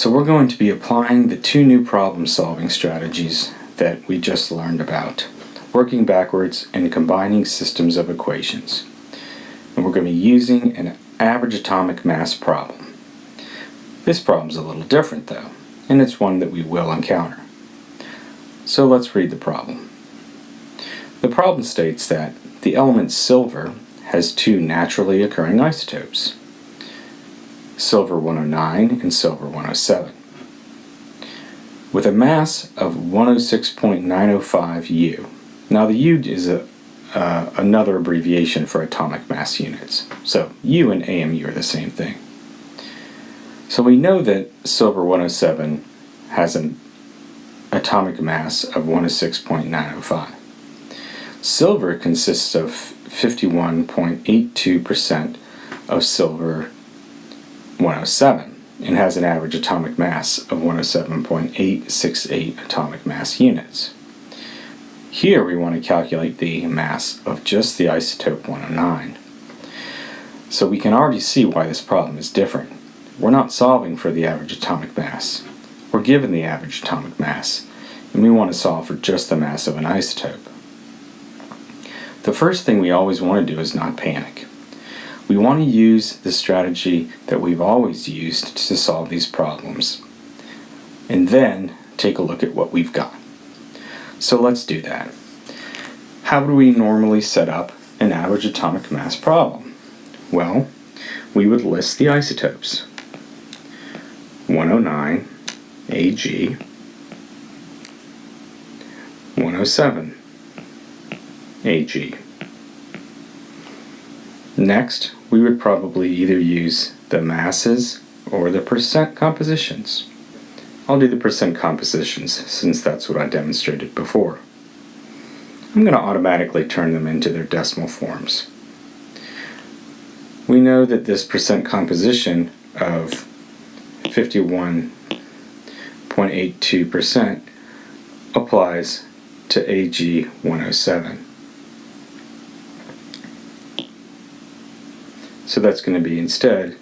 So we're going to be applying the two new problem-solving strategies that we just learned about, working backwards and combining systems of equations. And we're going to be using an average atomic mass problem. This problem's a little different though, and it's one that we will encounter. So let's read the problem. The problem states that the element silver has two naturally occurring isotopes, silver 109 and silver 107, with a mass of 106.905 U. Now the U is another abbreviation for atomic mass units, so U and AMU are the same thing. So we know that silver 107 has an atomic mass of 106.905. Silver consists of 51.82% of silver 107 and has an average atomic mass of 107.868 atomic mass units. Here we want to calculate the mass of just the isotope 109. So we can already see why this problem is different. We're not solving for the average atomic mass. We're given the average atomic mass, and we want to solve for just the mass of an isotope. The first thing we always want to do is not panic. We want to use the strategy that we've always used to solve these problems, and then take a look at what we've got. So let's do that. How do we normally set up an average atomic mass problem? Well, we would list the isotopes. 109 Ag, 107 Ag. Next, we would probably either use the masses or the percent compositions. I'll do the percent compositions since that's what I demonstrated before. I'm going to automatically turn them into their decimal forms. We know that this percent composition of 51.82% applies to Ag 107. So that's going to be instead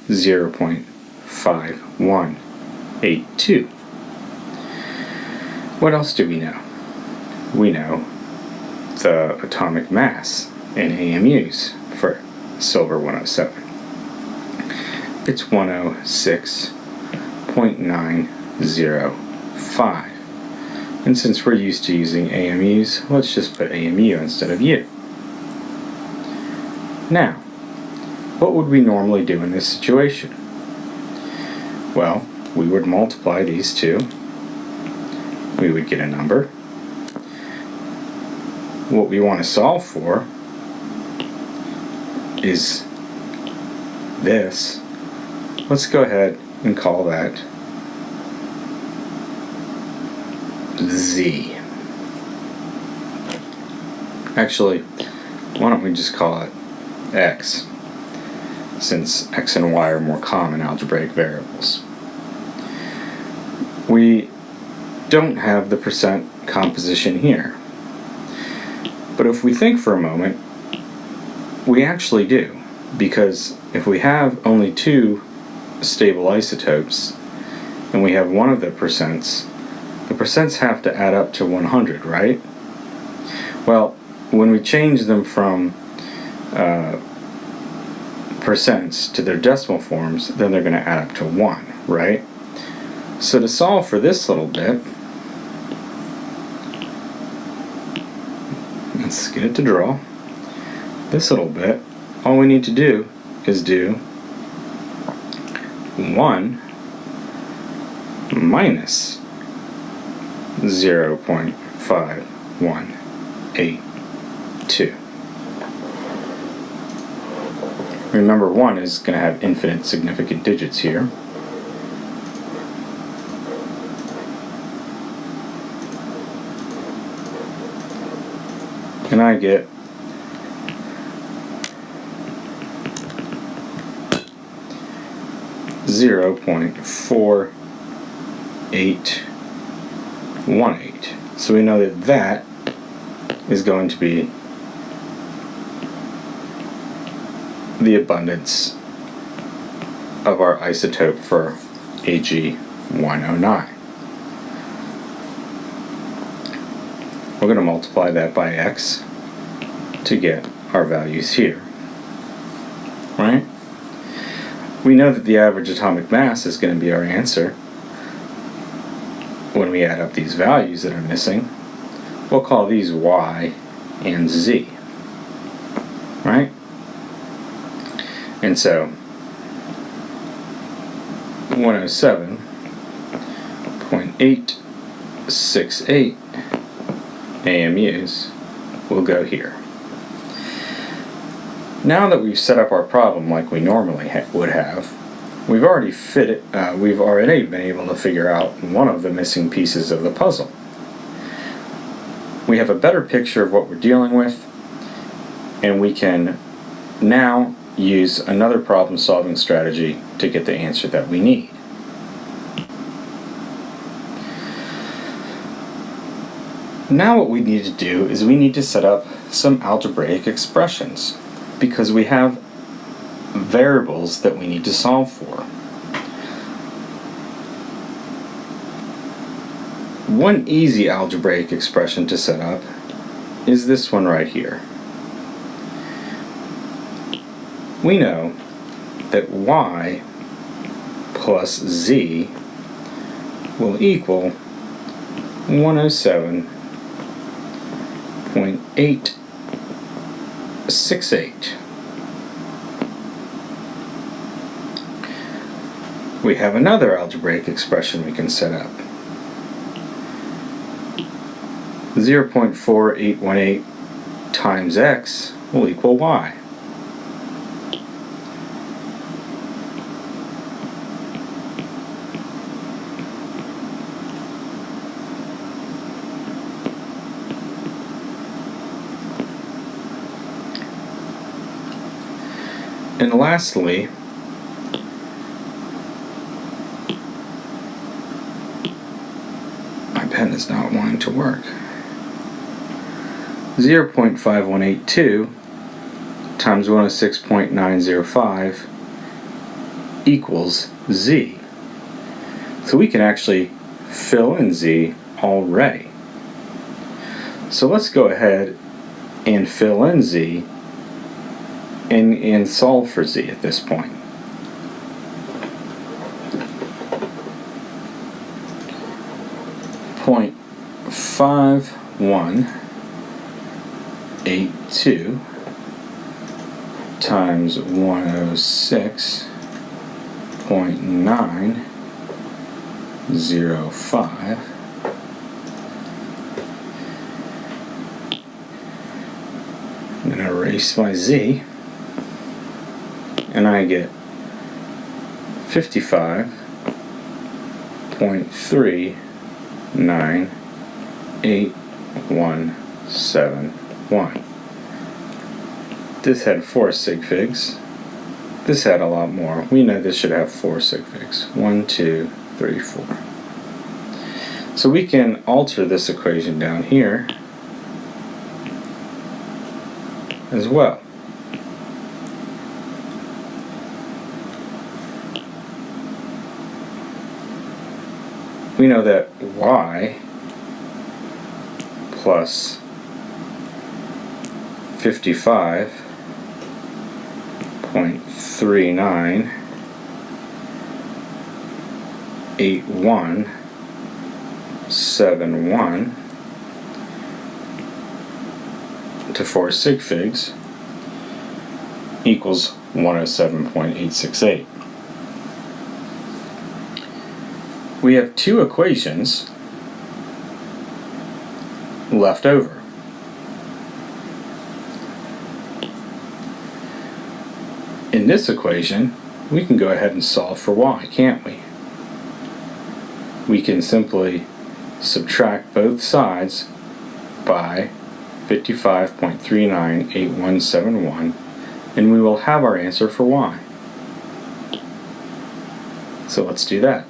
0.5182. What else do we know? We know the atomic mass in AMUs for silver 107. It's 106.905. And since we're used to using AMUs, let's just put AMU instead of U. Now, what would we normally do in this situation? Well, we would multiply these two. We would get a number. What we want to solve for is this. Let's go ahead and call that Z. Actually, why don't we just call it X, since X and Y are more common algebraic variables. We don't have the percent composition here. But if we think for a moment, we actually do, because if we have only two stable isotopes and we have one of the percents have to add up to 100, right? Well, when we change them from percents to their decimal forms, then they're going to add up to 1, right? So to solve for this little bit, let's get it to draw. This little bit, all we need to do is do 1 minus 0.5182. Remember, 1 is going to have infinite significant digits here. And I get 0.4818. So we know that that is going to be the abundance of our isotope for AG 109. We're going to multiply that by x to get our values here, right? We know that the average atomic mass is going to be our answer. When we add up these values that are missing, we'll call these y and z, right? And so 107.868 AMUs will go here. Now that we've set up our problem like we normally would have, we've already been able to figure out one of the missing pieces of the puzzle. We have a better picture of what we're dealing with, and we can now use another problem-solving strategy to get the answer that we need. Now what we need to do is we need to set up some algebraic expressions, because we have variables that we need to solve for. One easy algebraic expression to set up is this one right here. We know that y plus z will equal 107.868. We have another algebraic expression we can set up. 0.4818 times x will equal y. And lastly, my pen is not wanting to work. 0.5182 times 106.905 equals z. So we can actually fill in z already. So let's go ahead and fill in z and solve for z at this point. Point 5182 times 106.905 I'm going to erase my z, and I get 55.39871. This had 4 sig figs. This had a lot more. We know this should have 4 sig figs. 1, 2, 3, 4. So we can alter this equation down here as well. We know that y plus 55.398171 to 4 sig figs equals 107.868. We have 2 equations left over. In this equation, we can go ahead and solve for y, can't we? We can simply subtract both sides by 55.398171, and we will have our answer for y. So let's do that.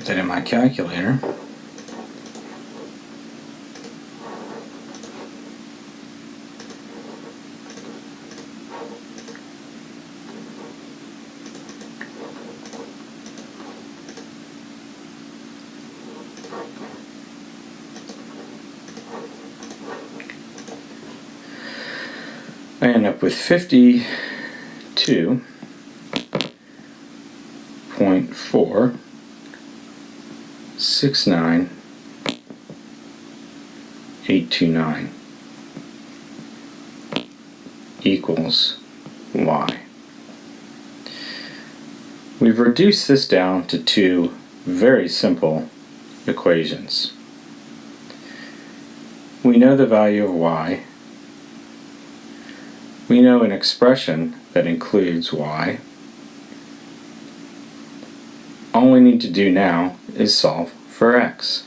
that in my calculator. I end up with 52.469,829 equals y. We've reduced this down to two very simple equations. We know the value of y. We know an expression that includes y. All we need to do now is solve for x.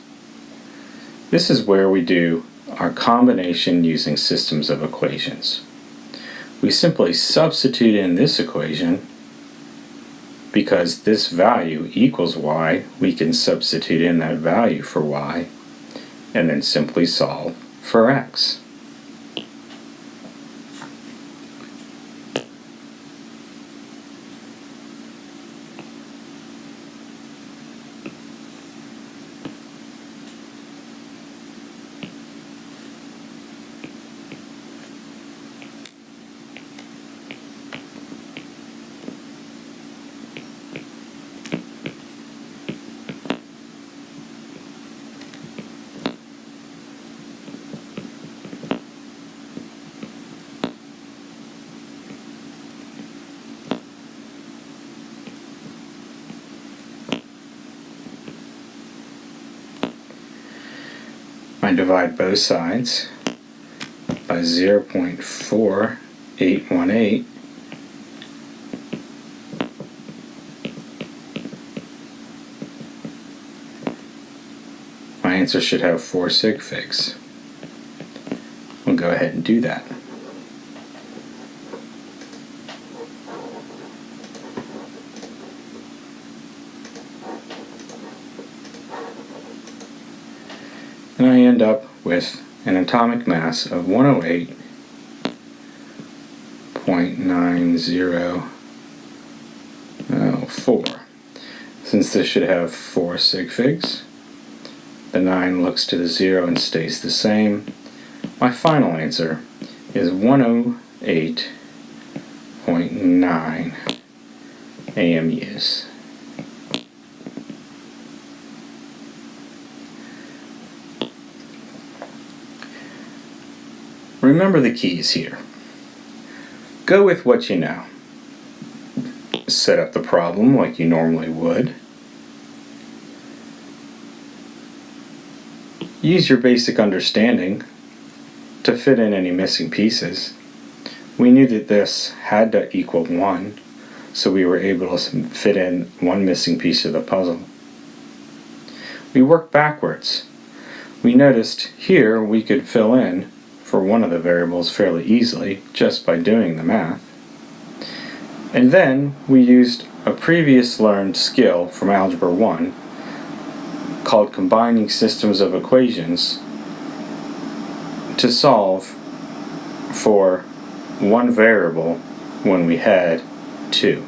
This is where we do our combination using systems of equations. We simply substitute in this equation. Because this value equals y, we can substitute in that value for y and then simply solve for x. I divide both sides by 0.4818. My answer should have 4 sig figs. We'll go ahead and do that. And I end up with an atomic mass of 108.9004. Since this should have 4 sig figs, the 9 looks to the 0 and stays the same. My final answer is 108.9 AMUs. Remember the keys here. Go with what you know. Set up the problem like you normally would. Use your basic understanding to fit in any missing pieces. We knew that this had to equal 1, so we were able to fit in one missing piece of the puzzle. We worked backwards. We noticed here we could fill in for one of the variables fairly easily just by doing the math. And then we used a previous learned skill from Algebra 1 called combining systems of equations to solve for one variable when we had two.